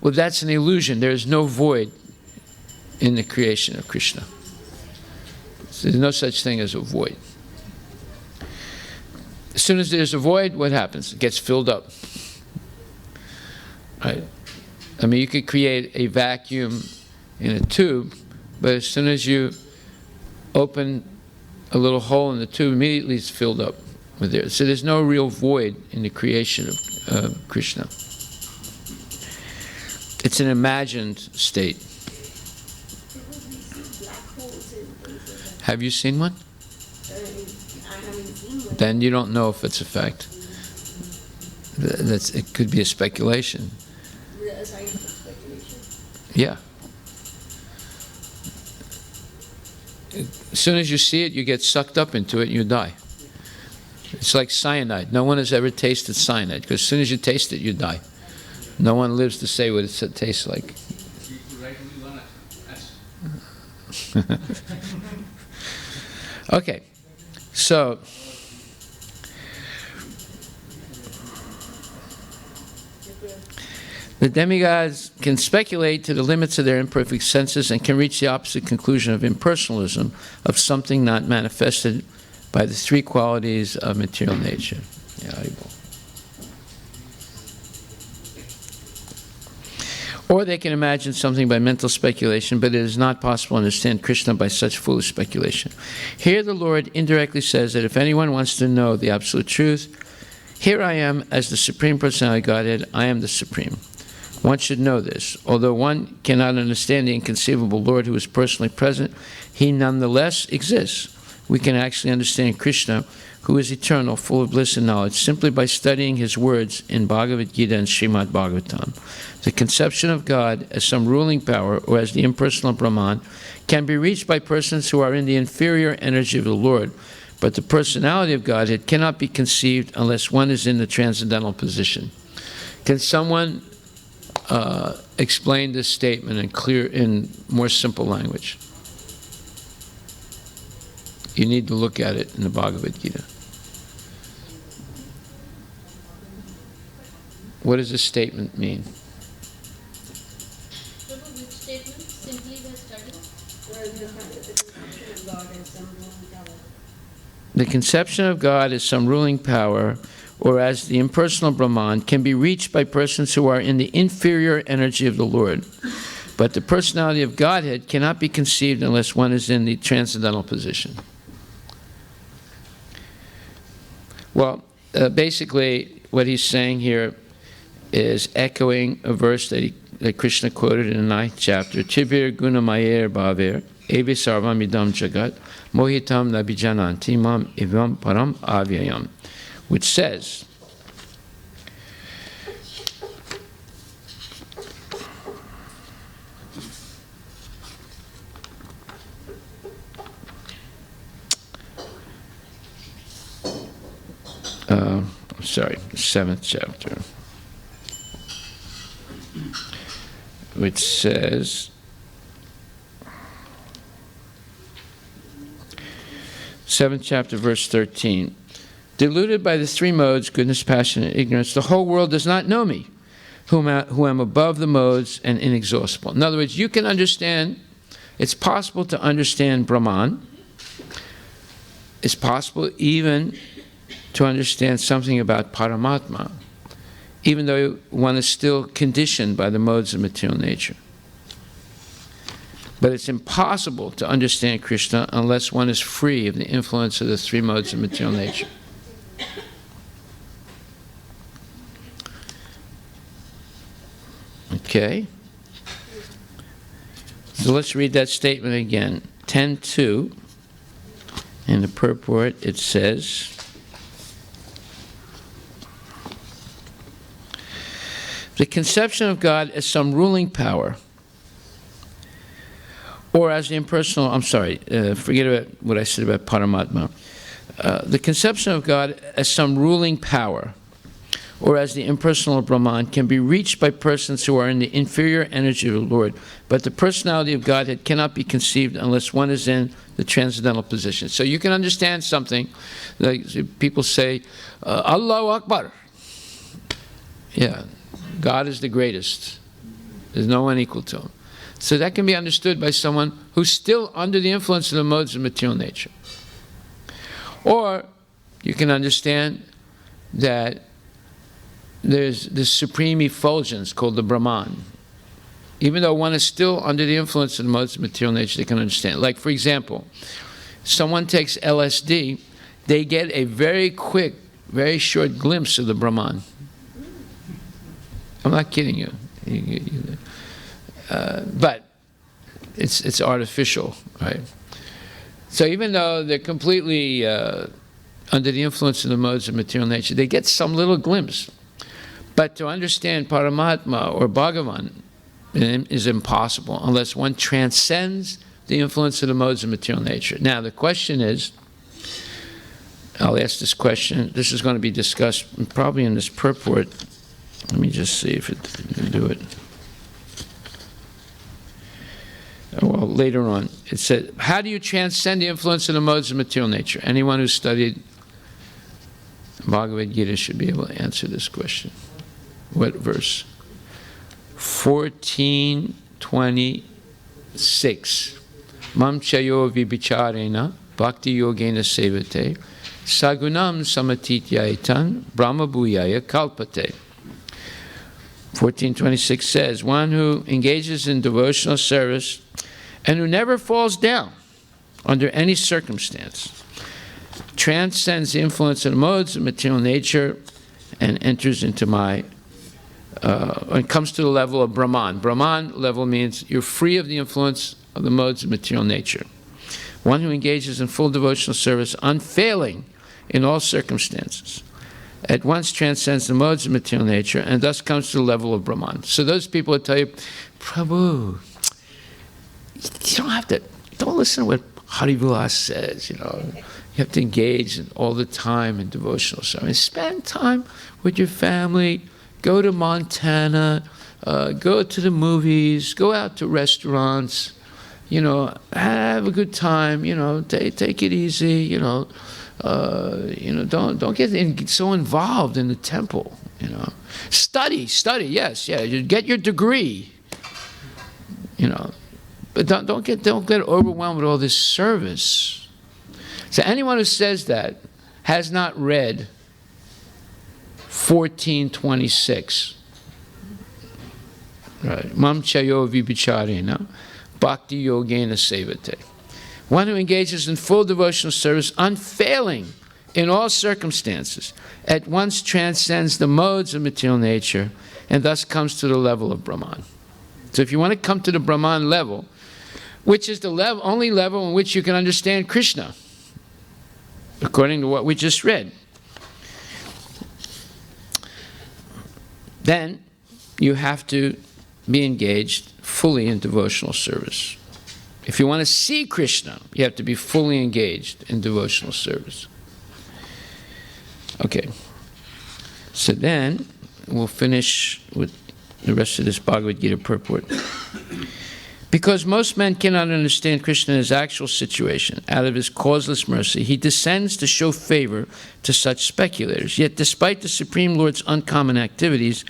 [SPEAKER 1] well, that's an illusion. There is no void in the creation of Krishna. So there's no such thing as a void. As soon as there's a void, what happens? It gets filled up. Right? I mean, you could create a vacuum in a tube, but as soon as you open a little hole in the tube, immediately it's filled up with air. So there's no real void in the creation of Krishna. It's an imagined state. Have you seen one?
[SPEAKER 2] I haven't seen one.
[SPEAKER 1] Then you don't know if it's a fact. It could be a speculation.
[SPEAKER 2] A scientific speculation.
[SPEAKER 1] Yeah. As soon as you see it, you get sucked up into it and you die. It's like cyanide. No one has ever tasted cyanide, because as soon as you taste it, you die. No one lives to say what it tastes like. Okay, so the demigods can speculate to the limits of their imperfect senses and can reach the opposite conclusion of impersonalism, of something not manifested by the three qualities of material nature. Yeah, Haribo. Or they can imagine something by mental speculation, but it is not possible to understand Krishna by such foolish speculation. Here the Lord indirectly says that if anyone wants to know the absolute truth, here I am as the Supreme Personality of Godhead, I am the Supreme. One should know this. Although one cannot understand the inconceivable Lord who is personally present, he nonetheless exists. we can actually understand Krishna, who is eternal, full of bliss and knowledge, simply by studying his words in Bhagavad Gita and Srimad Bhagavatam. The conception of God as some ruling power, or as the impersonal Brahman, can be reached by persons who are in the inferior energy of the Lord, but the personality of Godhead cannot be conceived unless one is in the transcendental position. Can someone explain this statement in more simple language? You need to look at it in the Bhagavad Gita. What does this statement mean?
[SPEAKER 5] Prabhu, which statement? Simply by studying?
[SPEAKER 1] The conception of God as some ruling power, or as the impersonal Brahman, can be reached by persons who are in the inferior energy of the Lord. But the personality of Godhead cannot be conceived unless one is in the transcendental position. Well, basically, what he's saying here is echoing a verse that Krishna quoted in the 9th chapter, Tibir gunamayer bhaver, evi sarvam idam jagat, mohitam nabijananti mam evam param avyayam, which says, sorry, 7th chapter, which says, 7th chapter, verse 13, deluded by the three modes, goodness, passion, and ignorance, the whole world does not know me, who am above the modes and inexhaustible. In other words, you can understand, it's possible to understand Brahman. It's possible even to understand something about Paramatma, even though one is still conditioned by the modes of material nature. But it's impossible to understand Krishna unless one is free of the influence of the three modes of material nature. Okay? So let's read that statement again. 10.2, in the purport it says, the conception of God as some ruling power, or as the impersonal, forget about what I said about Paramatma. The conception of God as some ruling power, or as the impersonal Brahman, can be reached by persons who are in the inferior energy of the Lord, but the personality of Godhead cannot be conceived unless one is in the transcendental position. So you can understand something, like people say, Allahu Akbar. Yeah, God is the greatest. There's no one equal to him. So that can be understood by someone who's still under the influence of the modes of material nature. Or you can understand that there's this supreme effulgence called the Brahman. Even though one is still under the influence of the modes of material nature, they can understand. Like, for example, someone takes LSD, they get a very quick, very short glimpse of the Brahman. I'm not kidding you. But it's artificial, right? So even though they're completely under the influence of the modes of material nature, they get some little glimpse. But to understand Paramatma or Bhagavan is impossible unless one transcends the influence of the modes of material nature. Now the question is, I'll ask this question, this is going to be discussed probably in this purport. Let me just see if it can do it. Well, later on, it said, how do you transcend the influence of the modes of material nature? Anyone who studied Bhagavad Gita should be able to answer this question. What verse? 14:26. Mam chayo vibicharena bhakti yogena sevate sagunam samatityaitan brahma bhuyaya kalpate. 14:26 says, one who engages in devotional service and who never falls down under any circumstance, transcends the influence of the modes of material nature and enters into my, and comes to the level of Brahman. Brahman level means you're free of the influence of the modes of material nature. one who engages in full devotional service, unfailing in all circumstances, at once transcends the modes of material nature and thus comes to the level of Brahman. So those people that tell you, Prabhu, don't listen to what Harivilas says, you know. You have to engage all the time in devotional service. Spend time with your family, go to Montana, go to the movies, go out to restaurants, you know, have a good time, you know, take it easy, you know, don't get so involved in the temple, you know. Study, yes, yeah, you get your degree, you know, but don't get overwhelmed with all this service. So anyone who says that has not read 1426. Right. Mam chayo vibhicharena bhakti yogena sevate. One who engages in full devotional service, unfailing in all circumstances, at once transcends the modes of material nature and thus comes to the level of Brahman. So if you want to come to the Brahman level, which is the only level in which you can understand Krishna, according to what we just read, then you have to be engaged fully in devotional service. If you want to see Krishna, you have to be fully engaged in devotional service. Okay. So then we'll finish with the rest of this Bhagavad Gita purport. Because most men cannot understand Krishna in his actual situation, out of his causeless mercy, he descends to show favor to such speculators. Yet despite the Supreme Lord's uncommon activities,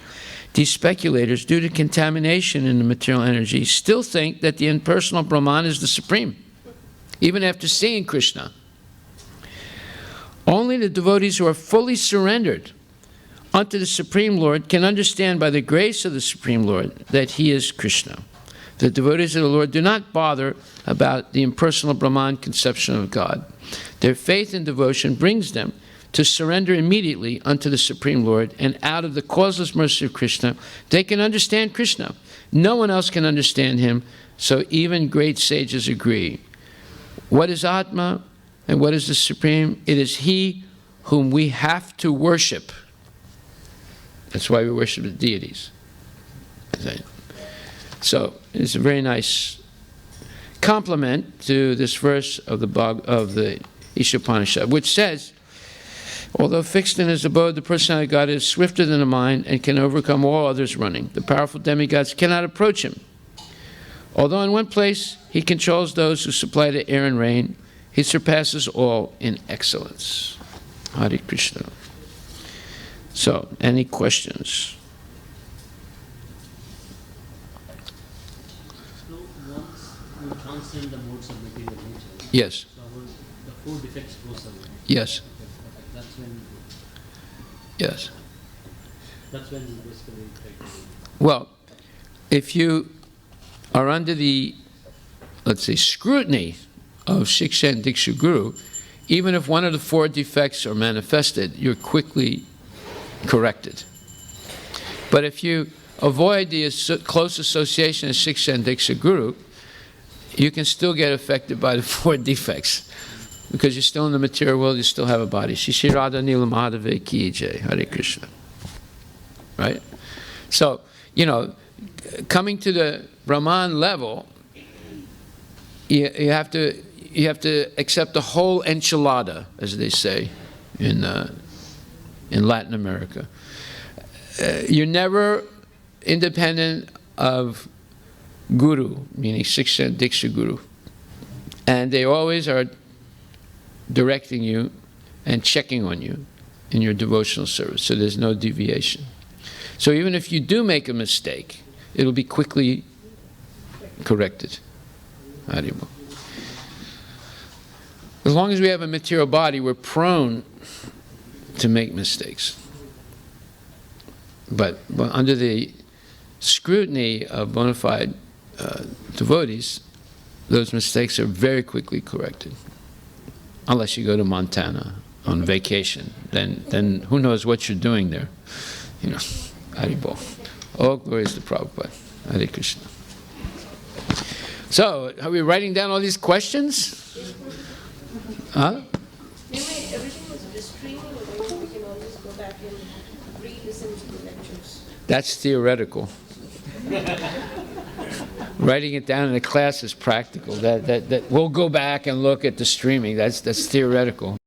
[SPEAKER 1] these speculators, due to contamination in the material energy, still think that the impersonal Brahman is the Supreme, even after seeing Krishna. Only the devotees who are fully surrendered unto the Supreme Lord can understand by the grace of the Supreme Lord that he is Krishna. The devotees of the Lord do not bother about the impersonal Brahman conception of God. Their faith and devotion brings them to surrender immediately unto the Supreme Lord, and out of the causeless mercy of Krishna, they can understand Krishna. No one else can understand him, so even great sages agree. What is Atma and what is the Supreme? It is he whom we have to worship. That's why we worship the deities. So it's a very nice complement to this verse of the Isopanisad, which says, although fixed in his abode, the personality of God is swifter than the mind and can overcome all others running. The powerful demigods cannot approach him. Although in one place he controls those who supply the air and rain, he surpasses all in excellence. Hare Krishna. So, any questions?
[SPEAKER 8] So once you transcend the modes of material nature,
[SPEAKER 1] Yes.
[SPEAKER 8] so the four defects goes away.
[SPEAKER 1] Yes.
[SPEAKER 8] Okay. That's when.
[SPEAKER 1] Yes.
[SPEAKER 8] That's when you basically try to.
[SPEAKER 1] Well, if you are under the, let's say, scrutiny of Shiksha and Diksha Guru, even if one of the four defects are manifested, you're quickly corrected. But if you avoid the close association of Shiksha and Diksha Guru, you can still get affected by the four defects, because you're still in the material world, you still have a body. Shri Radha Nila Madhave Ki Jai, Hare Krishna. Right? So, you know, coming to the Brahman level, you have to accept the whole enchilada, as they say in Latin America. You're never independent of Guru, meaning Shiksha and Diksha Guru. And they always are directing you and checking on you in your devotional service, so there's no deviation. So even if you do make a mistake, it'll be quickly corrected. Haribo. As long as we have a material body, we're prone to make mistakes. But under the scrutiny of bona fide devotees, those mistakes are very quickly corrected. Unless you go to Montana on vacation, then who knows what you're doing there, you know. Haribo. All glories to Prabhupada. Hare Krishna. So, are we writing down all these questions? Huh?
[SPEAKER 2] Maybe everything was just streaming, or maybe we can always go back and re-listen to the lectures.
[SPEAKER 1] That's theoretical. Writing it down in the class is practical. That we'll go back and look at the streaming. That's theoretical.